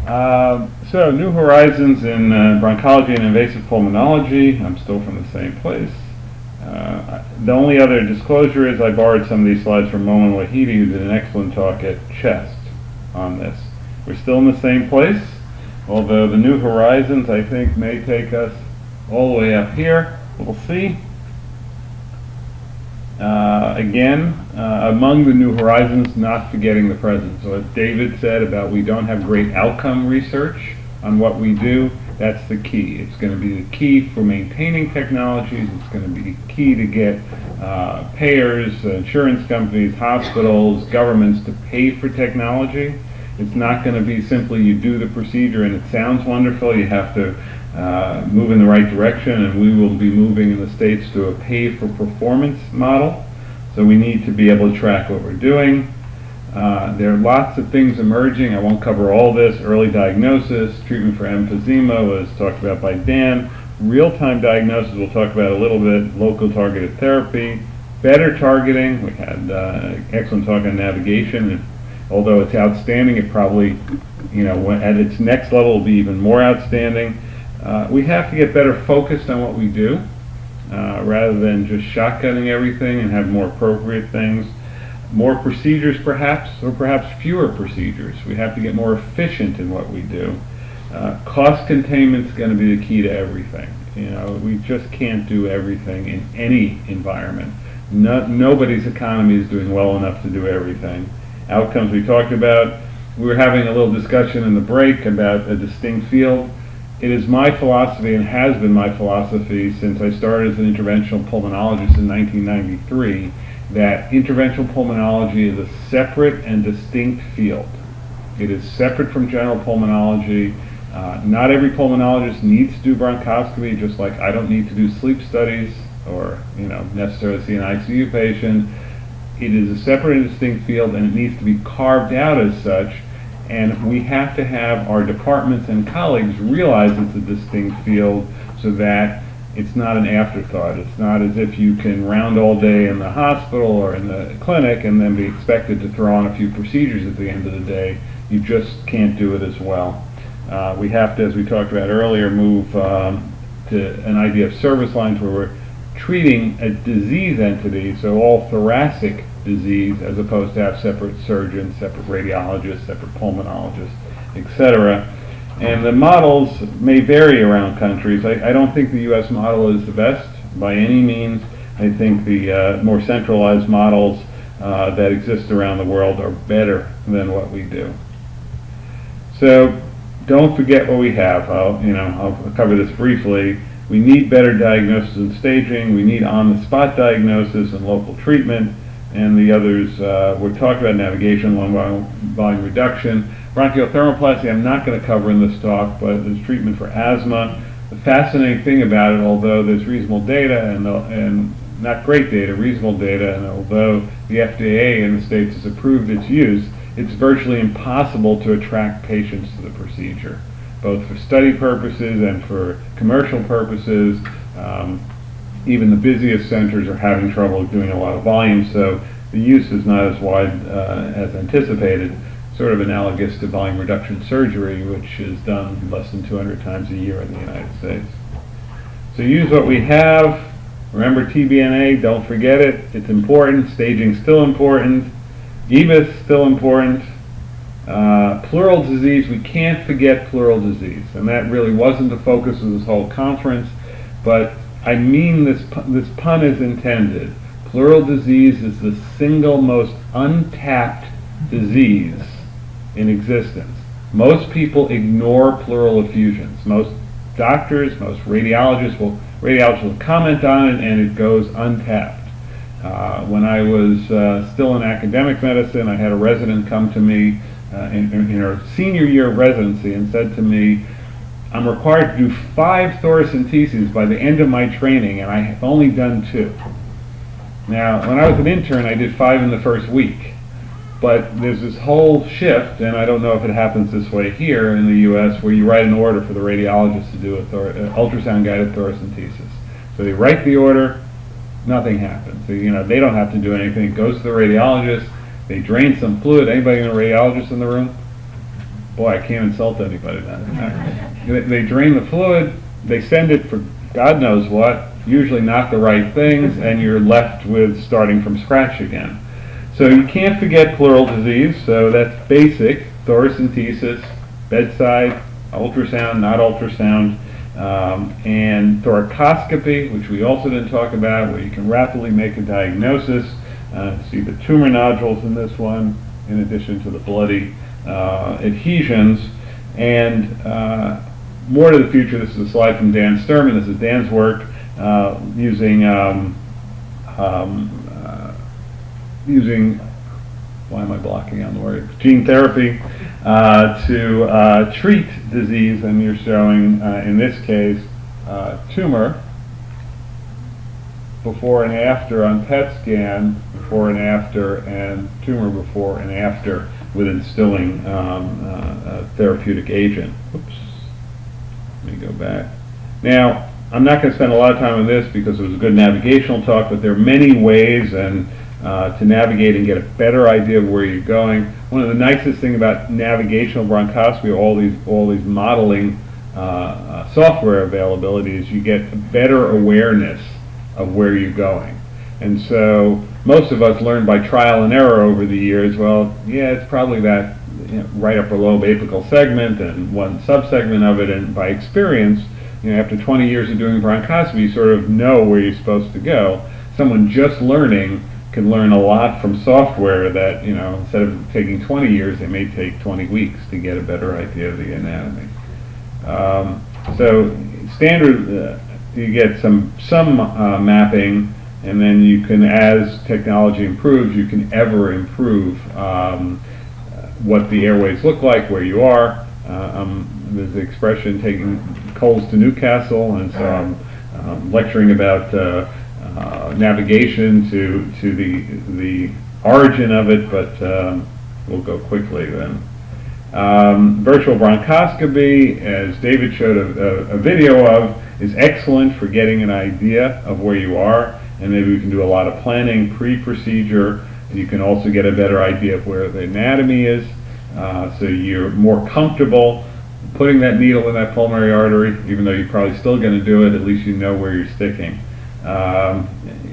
So, new horizons in bronchology and invasive pulmonology. I'm still from the same place. The only other disclosure is I borrowed some of these slides from Moen Wahidi, who did an excellent talk at CHEST on this. We're still in the same place, although the new horizons, I think, may take us all the way up here. We'll see. Again, among the new horizons, not forgetting the present. So as David said about we don't have great outcome research on what we do, that's the key. It's going to be the key for maintaining technologies. It's going to be key to get payers, insurance companies, hospitals, governments to pay for technology. It's not going to be simply you do the procedure and it sounds wonderful. You have to move in the right direction, and we will be moving in the States to a pay-for-performance model. So we need to be able to track what we're doing. There are lots of things emerging. I won't cover all this. Early diagnosis, treatment for emphysema was talked about by Dan. Real-time diagnosis we'll talk about a little bit. Local targeted therapy, better targeting. We had excellent talk on navigation. Although it's outstanding, it probably, at its next level will be even more outstanding. We have to get better focused on what we do rather than just shotgunning everything and have more appropriate things. More procedures perhaps, or perhaps fewer procedures. We have to get more efficient in what we do. Cost containment is going to be the key to everything. We just can't do everything in any environment. Nobody's economy is doing well enough to do everything. Outcomes we talked about. We were having a little discussion in the break about a distinct field. It is my philosophy, and has been my philosophy since I started as an interventional pulmonologist in 1993, that interventional pulmonology is a separate and distinct field. It is separate from general pulmonology. Not every pulmonologist needs to do bronchoscopy, just like I don't need to do sleep studies or necessarily see an ICU patient. It is a separate and distinct field, and it needs to be carved out as such. And we have to have our departments and colleagues realize it's a distinct field so that it's not an afterthought. It's not as if you can round all day in the hospital or in the clinic and then be expected to throw on a few procedures at the end of the day. You just can't do it as well. We have to, as we talked about earlier, move to an idea of service lines where we're treating a disease entity, so all thoracic disease, as opposed to have separate surgeons, separate radiologists, separate pulmonologists, etc. And the models may vary around countries. I don't think the U.S. model is the best by any means. I think the more centralized models that exist around the world are better than what we do. So don't forget what we have. I'll cover this briefly. We need better diagnosis and staging. We need on-the-spot diagnosis and local treatment. And the others, we're talking about navigation, lung volume reduction. Bronchial thermoplasty I'm not going to cover in this talk, but there's treatment for asthma. The fascinating thing about it, although there's reasonable data and not great data, reasonable data, and although the FDA in the States has approved its use, it's virtually impossible to attract patients to the procedure, both for study purposes and for commercial purposes. Even the busiest centers are having trouble doing a lot of volume, so the use is not as wide as anticipated, sort of analogous to volume reduction surgery, which is done less than 200 times a year in the United States. So use what we have. Remember TBNA, don't forget it. It's important. Staging's still important. EVIS still important. Pleural disease, we can't forget pleural disease, and that really wasn't the focus of this whole conference, but I mean this pun is intended. Pleural disease is the single most untapped disease in existence. Most people ignore pleural effusions. Most doctors, most radiologists will comment on it, and it goes untapped. When I was still in academic medicine, I had a resident come to me in her senior year of residency and said to me, I'm required to do 5 thoracenteses by the end of my training, and I have only done 2. Now, when I was an intern, I did 5 in the first week. But there's this whole shift, and I don't know if it happens this way here in the U.S., where you write an order for the radiologist to do an ultrasound-guided thoracentesis. So they write the order, nothing happens. So, they don't have to do anything. It goes to the radiologist. They drain some fluid. Anybody in a radiologist in the room? boy, I can't insult anybody then. They drain the fluid, they send it for God knows what, usually not the right things, and you're left with starting from scratch again. So you can't forget pleural disease, so that's basic, thoracentesis, bedside, ultrasound, not ultrasound, and thoracoscopy, which we also didn't talk about, where you can rapidly make a diagnosis. See the tumor nodules in this one, in addition to the bloody adhesions. And more to the future, this is a slide from Dan Sturman. This is Dan's work using why am I blocking on the word? Gene therapy to treat disease, and you're showing, in this case, tumor before and after on PET scan, before and after, and tumor before and after with instilling a therapeutic agent. Oops. Let me go back. Now, I'm not going to spend a lot of time on this because it was a good navigational talk, but there are many ways to navigate and get a better idea of where you're going. One of the nicest things about navigational bronchoscopy, all these modeling software availability, is you get a better awareness of where you're going. And so most of us learned by trial and error over the years, well, yeah, it's probably that right upper lobe apical segment and one subsegment of it, and by experience, after 20 years of doing bronchoscopy, you sort of know where you're supposed to go. Someone just learning can learn a lot from software that, instead of taking 20 years, they may take 20 weeks to get a better idea of the anatomy. So standard, you get some mapping, and then you can, as technology improves, you can ever improve what the airways look like, where you are. There's the expression taking coals to Newcastle, and so I'm lecturing about navigation to the origin of it, but we'll go quickly then. Virtual bronchoscopy, as David showed a video of, is excellent for getting an idea of where you are, and maybe we can do a lot of planning pre-procedure. You can also get a better idea of where the anatomy is, so you're more comfortable putting that needle in that pulmonary artery, even though you're probably still going to do it. At least you know where you're sticking.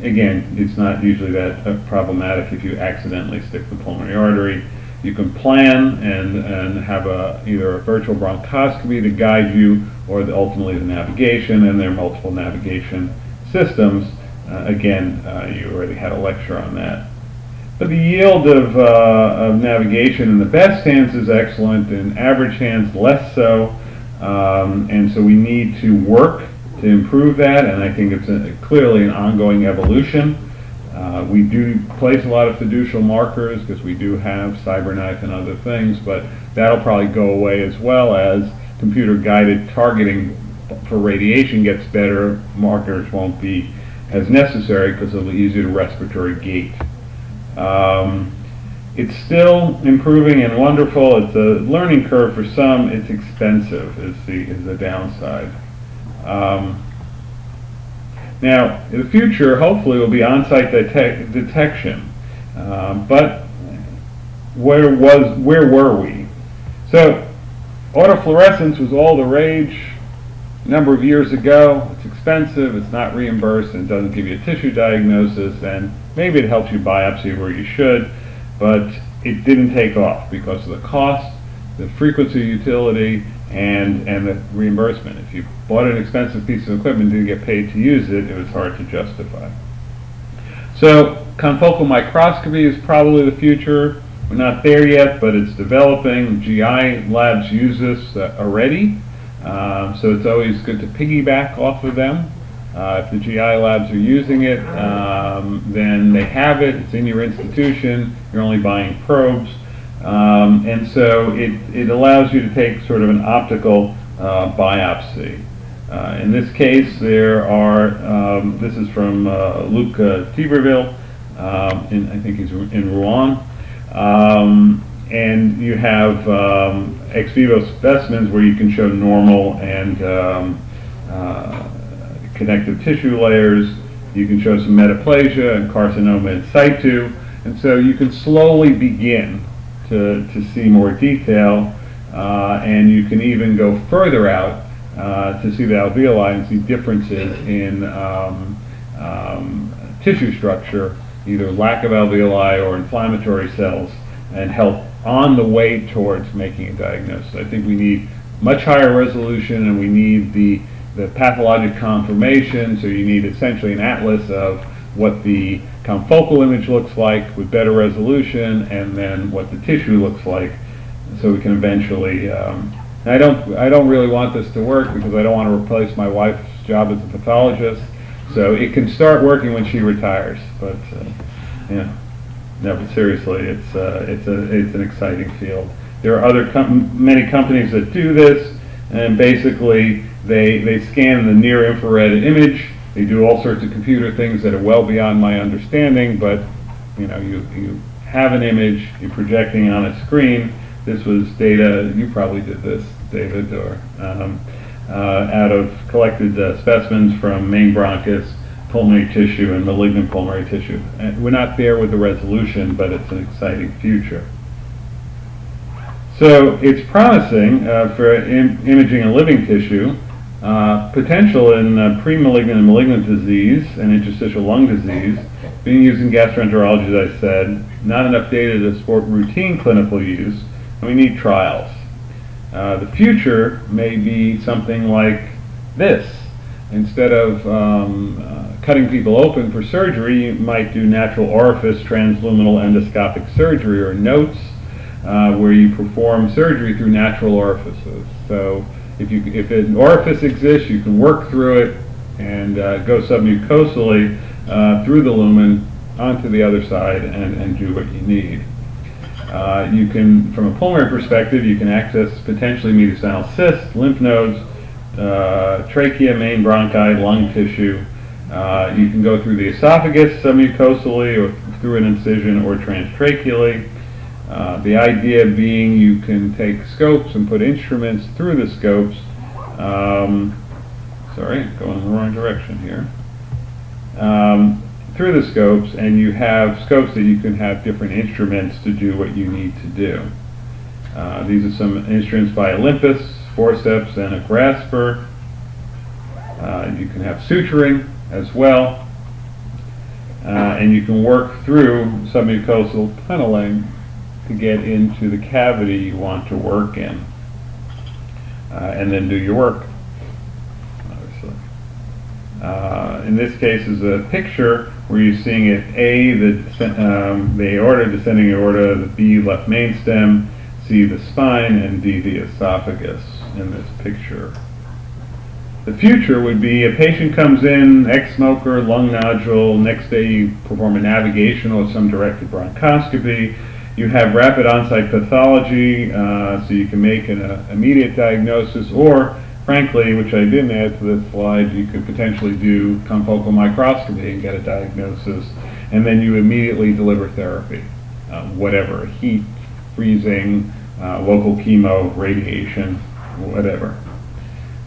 Again, it's not usually that problematic if you accidentally stick the pulmonary artery. You can plan and have either a virtual bronchoscopy to guide you, or ultimately the navigation, and there are multiple navigation systems. Again, you already had a lecture on that. But the yield of navigation in the best hands is excellent, in average hands less so, and so we need to work to improve that, and I think it's clearly an ongoing evolution. We do place a lot of fiducial markers because we do have CyberKnife and other things, but that'll probably go away as well as computer-guided targeting for radiation gets better. Markers won't be as necessary because it'll be easier to respiratory gate. It's still improving and wonderful. It's a learning curve for some. It's expensive is the downside. Now, in the future, hopefully, will be on-site detection. But where were we? So, autofluorescence was all the rage a number of years ago. It's expensive, it's not reimbursed, and it doesn't give you a tissue diagnosis, and maybe it helps you biopsy where you should, but it didn't take off because of the cost, the frequency utility, and the reimbursement. If you bought an expensive piece of equipment and didn't get paid to use it, it was hard to justify. So confocal microscopy is probably the future. We're not there yet, but it's developing. GI labs use this already, so it's always good to piggyback off of them. If the GI labs are using it, then they have it, it's in your institution, you're only buying probes. And so it allows you to take sort of an optical biopsy. In this case, there are, this is from Luc Tiberville, I think he's in Rouen, and you have ex vivo specimens where you can show normal and connective tissue layers. You can show some metaplasia and carcinoma in situ, and so you can slowly begin to see more detail. and you can even go further out to see the alveoli and see differences in tissue structure, either lack of alveoli or inflammatory cells, and help on the way towards making a diagnosis. I think we need much higher resolution, and we need the pathologic confirmation, so you need essentially an atlas of what the confocal image looks like with better resolution, and then what the tissue looks like, so we can eventually, I don't really want this to work because I don't want to replace my wife's job as a pathologist, so it can start working when she retires, but yeah. No, but seriously, it's an exciting field. There are many companies that do this, and basically they scan the near infrared image. They do all sorts of computer things that are well beyond my understanding, but you know, you have an image, you're projecting on a screen. This was data, you probably did this, David, or out of collected specimens from main bronchus, pulmonary tissue, and malignant pulmonary tissue. And we're not there with the resolution, but it's an exciting future. So it's promising for imaging a living tissue, potential in pre-malignant and malignant disease and interstitial lung disease, being used in gastroenterology, as I said, not enough data to support routine clinical use, and we need trials. The future may be something like this. Instead of cutting people open for surgery, you might do natural orifice transluminal endoscopic surgery, or NOTES, where you perform surgery through natural orifices. So if an orifice exists, you can work through it and go submucosally through the lumen onto the other side and do what you need. You can, from a pulmonary perspective, you can access potentially mediastinal cysts, lymph nodes, trachea, main bronchi, lung tissue. You can go through the esophagus submucosally or through an incision or transtracheally. The idea being you can take scopes and put instruments through the scopes. Sorry, going in the wrong direction here. Through the scopes, and you have scopes that you can have different instruments to do what you need to do. These are some instruments by Olympus, forceps, and a grasper. You can have suturing as well, and you can work through submucosal tunneling to get into the cavity you want to work in, and then do your work, obviously. In this case is a picture where you're seeing it A, the aorta, descending aorta, the B, left main stem, C, the spine, and D, the esophagus in this picture. The future would be a patient comes in, ex-smoker, lung nodule, next day you perform a navigational or some directed bronchoscopy. You have rapid on-site pathology, so you can make an immediate diagnosis, or frankly, which I didn't add to this slide, you could potentially do confocal microscopy and get a diagnosis, and then you immediately deliver therapy, whatever, heat, freezing, local chemo, radiation, whatever.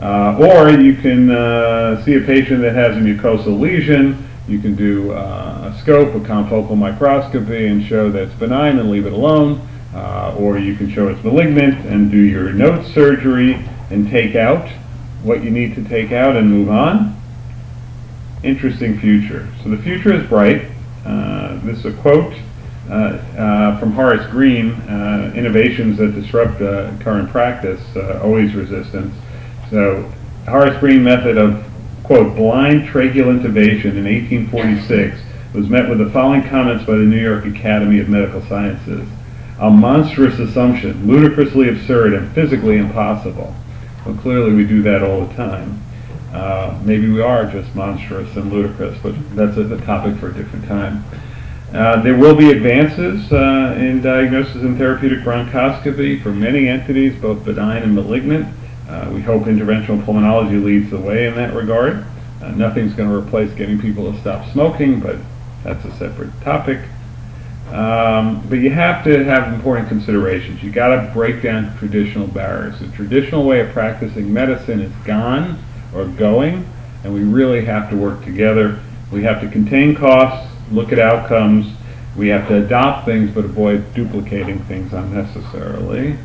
Or you can see a patient that has a mucosal lesion. You can do a scope, a confocal microscopy, and show that it's benign and leave it alone. Or you can show it's malignant and do your NOTES surgery and take out what you need to take out and move on. Interesting future. So the future is bright. This is a quote from Horace Green, innovations that disrupt current practice, always resistance. So Horace Green method of, quote, blind tracheal intubation in 1846 was met with the following comments by the New York Academy of Medical Sciences. A monstrous assumption, ludicrously absurd and physically impossible. Well, clearly we do that all the time. Maybe we are just monstrous and ludicrous, but that's a topic for a different time. There will be advances in diagnosis and therapeutic bronchoscopy for many entities, both benign and malignant. We hope interventional pulmonology leads the way in that regard. Nothing's going to replace getting people to stop smoking, but that's a separate topic. But you have to have important considerations. You got to break down traditional barriers. The traditional way of practicing medicine is gone or going, and we really have to work together. We have to contain costs, look at outcomes. We have to adopt things but avoid duplicating things unnecessarily.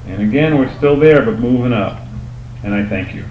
And again, we're still there, but moving up. And I thank you.